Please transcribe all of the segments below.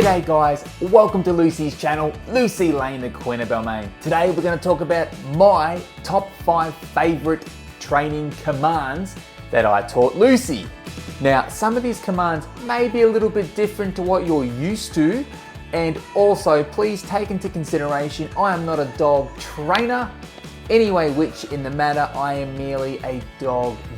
G'day guys, welcome to Lucy's channel, Lucy Lane the Queen of Balmain. Today we're going to talk about my top 5 favourite training commands that I taught Lucy. Now some of these commands may be a little bit different to what you're used to, and also please take into consideration I am not a dog trainer. Anyway, which in the matter, I am merely a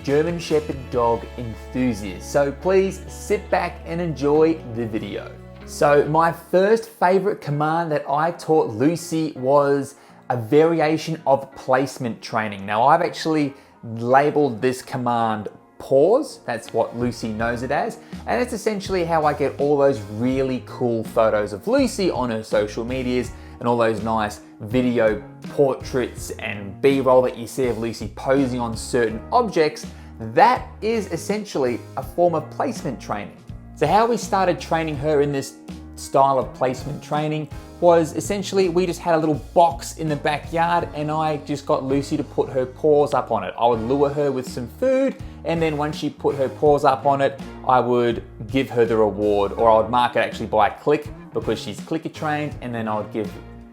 German Shepherd dog enthusiast. So please sit back and enjoy the video. So my first favorite command that I taught Lucy was a variation of placement training. Now I've actually labeled this command pause. That's what Lucy knows it as. And it's essentially how I get all those really cool photos of Lucy on her social medias and all those nice video portraits and B-roll that you see of Lucy posing on certain objects. That is essentially a form of placement training. So how we started training her in this style of placement training was essentially we just had a little box in the backyard and I just got Lucy to put her paws up on it. I would lure her with some food, and then once she put her paws up on it, I would give her the reward, or I would mark it actually by a click because she's clicker trained, and then I would give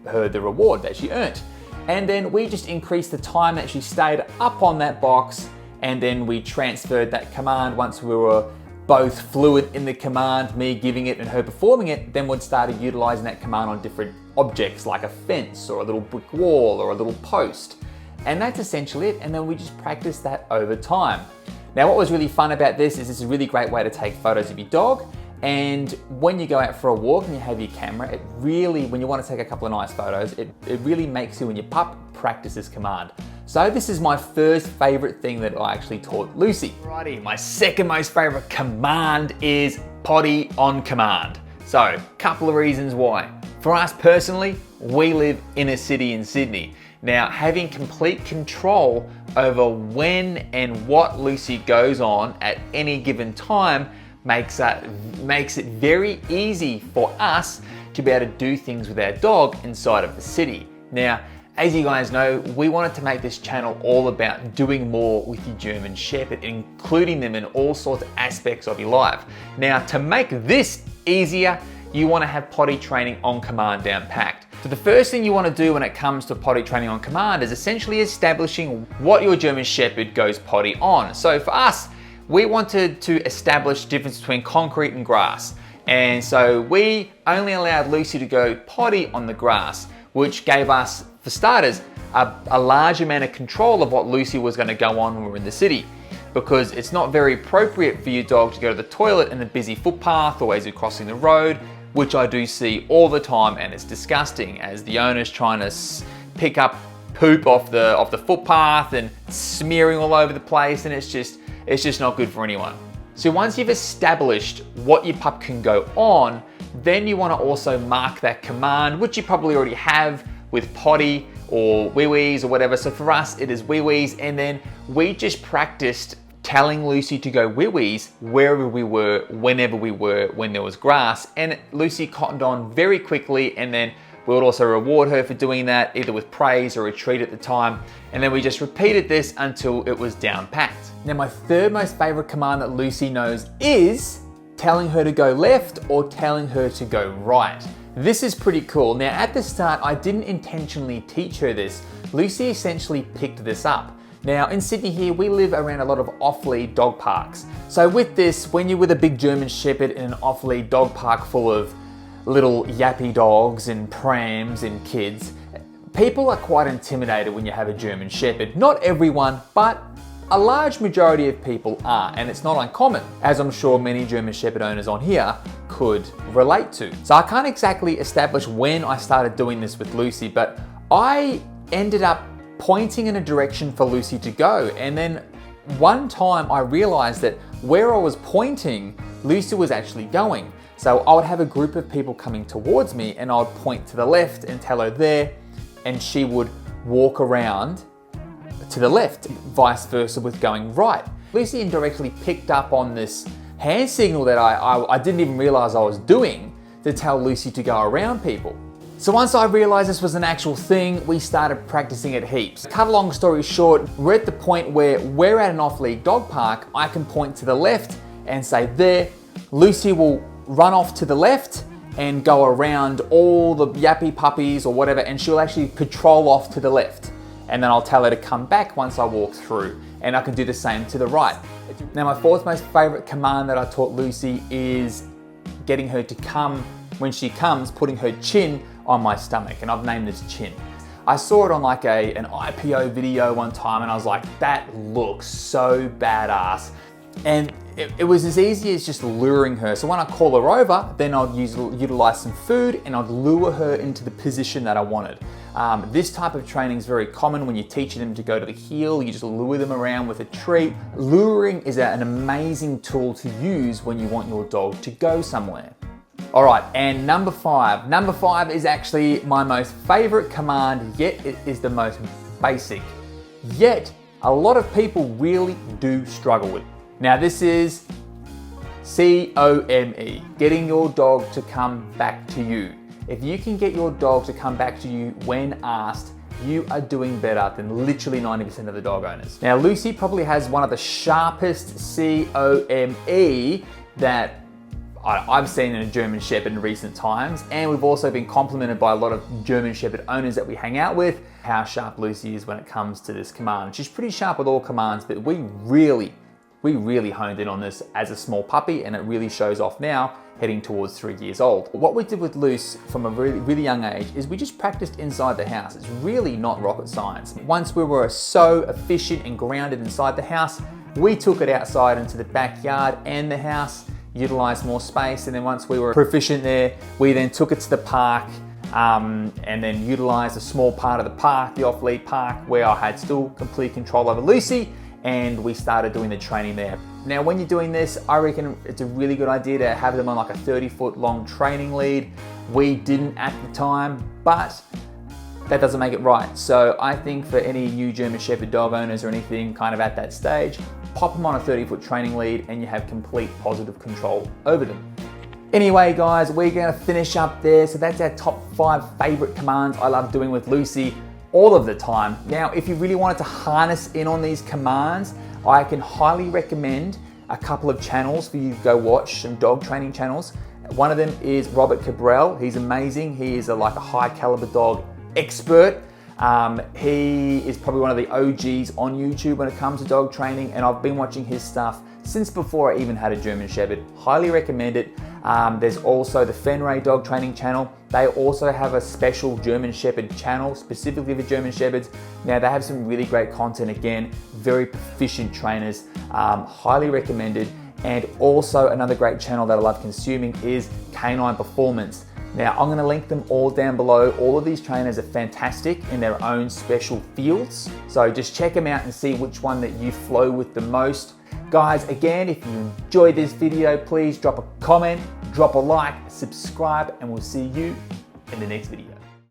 her the reward that she earned. And then we just increased the time that she stayed up on that box, and then we transferred that command once we were both fluid in the command, me giving it and her performing it. Then we'd started utilizing that command on different objects like a fence or a little brick wall or a little post. And that's essentially it. And then we just practiced that over time. Now what was really fun about this is a really great way to take photos of your dog. And when you go out for a walk and you have your camera, it really, when you want to take a couple of nice photos, it really makes you and your pup practice this command. So this is my first favorite thing that I actually taught Lucy. Alrighty, my second most favorite command is potty on command. So a couple of reasons why. For us personally, we live in a city in Sydney. Now, having complete control over when and what Lucy goes on at any given time makes it very easy for us to be able to do things with our dog inside of the city. Now, as you guys know, we wanted to make this channel all about doing more with your German Shepherd, including them in all sorts of aspects of your life. Now, to make this easier, you want to have potty training on command down packed. So the first thing you want to do when it comes to potty training on command is essentially establishing what your German Shepherd goes potty on. So for us, we wanted to establish the difference between concrete and grass. And so we only allowed Lucy to go potty on the grass, which gave us, for starters, a large amount of control of what Lucy was going to go on when we were in the city. Because it's not very appropriate for your dog to go to the toilet in a busy footpath or as you're crossing the road, which I do see all the time, and it's disgusting as the owner's trying to pick up poop off the footpath and smearing all over the place, and it's just not good for anyone. So once you've established what your pup can go on, then you want to also mark that command, which you probably already have with potty or wee-wees or whatever. So for us, it is wee-wees, and then we just practiced telling Lucy to go wee-wees wherever we were, whenever we were, when there was grass, and Lucy cottoned on very quickly, and then we would also reward her for doing that, either with praise or a treat at the time. And then we just repeated this until it was down packed. Now my third most favorite command that Lucy knows is telling her to go left or telling her to go right. This is pretty cool. Now at the start, I didn't intentionally teach her this. Lucy essentially picked this up. Now in Sydney here, we live around a lot of off-lead dog parks. So with this, when you're with a big German Shepherd in an off-lead dog park full of little yappy dogs and prams and kids, people are quite intimidated when you have a German Shepherd. Not everyone, but a large majority of people are, and it's not uncommon, as I'm sure many German Shepherd owners on here could relate to. So I can't exactly establish when I started doing this with Lucy, but I ended up pointing in a direction for Lucy to go, and then one time I realized that where I was pointing, Lucy was actually going. So I would have a group of people coming towards me and I would point to the left and tell her there, and she would walk around to the left, vice versa with going right. Lucy indirectly picked up on this hand signal that I didn't even realize I was doing to tell Lucy to go around people. So once I realized this was an actual thing, we started practicing it heaps. Cut a long story short, we're at the point where we're at an off-lead dog park. I can point to the left and say there, Lucy will run off to the left, and go around all the yappy puppies or whatever, and she'll actually patrol off to the left. And then I'll tell her to come back once I walk through, and I can do the same to the right. Now, my fourth most favorite command that I taught Lucy is getting her to come, when she comes, putting her chin on my stomach, and I've named this Chin. I saw it on like an IPO video one time, and I was like, that looks so badass. And it was as easy as just luring her. So when I call her over, then I'd utilize some food and I'd lure her into the position that I wanted. This type of training is very common when you're teaching them to go to the heel. You just lure them around with a treat. Luring is an amazing tool to use when you want your dog to go somewhere. All right, and number five. Number five is actually my most favorite command, yet it is the most basic. Yet, a lot of people really do struggle with it. Now this is COME, getting your dog to come back to you. If you can get your dog to come back to you when asked, you are doing better than literally 90% of the dog owners. Now Lucy probably has one of the sharpest COME that I've seen in a German Shepherd in recent times, and we've also been complimented by a lot of German Shepherd owners that we hang out with, how sharp Lucy is when it comes to this command. She's pretty sharp with all commands, but we really honed in on this as a small puppy, and it really shows off now, heading towards 3 years old. What we did with Luce from a really young age is we just practiced inside the house. It's really not rocket science. Once we were so efficient and grounded inside the house, we took it outside into the backyard and the house, utilized more space, and then once we were proficient there, we then took it to the park, and then utilized a small part of the park, the off-lead park, where I had still complete control over Lucy, and we started doing the training there. Now, when you're doing this, I reckon it's a really good idea to have them on like a 30-foot long training lead. We didn't at the time, but that doesn't make it right. So I think for any new German Shepherd dog owners or anything kind of at that stage, pop them on a 30-foot training lead and you have complete positive control over them. Anyway, guys, we're gonna finish up there. So that's our top 5 favorite commands I love doing with Lucy all of the time. Now, if you really wanted to harness in on these commands, I can highly recommend a couple of channels for you to go watch, some dog training channels. One of them is Robert Cabral. He's amazing. He is like a high caliber dog expert. He is probably one of the OGs on YouTube when it comes to dog training, and I've been watching his stuff since before I even had a German Shepherd. Highly recommend it. There's also the Fenray dog training channel. They also have a special German Shepherd channel specifically for German Shepherds. Now they have some really great content, again, very proficient trainers, highly recommended. And also another great channel that I love consuming is Canine Performance. Now I'm gonna link them all down below. All of these trainers are fantastic in their own special fields. So just check them out and see which one that you flow with the most. Guys, again, if you enjoyed this video, please drop a comment, drop a like, subscribe, and we'll see you in the next video.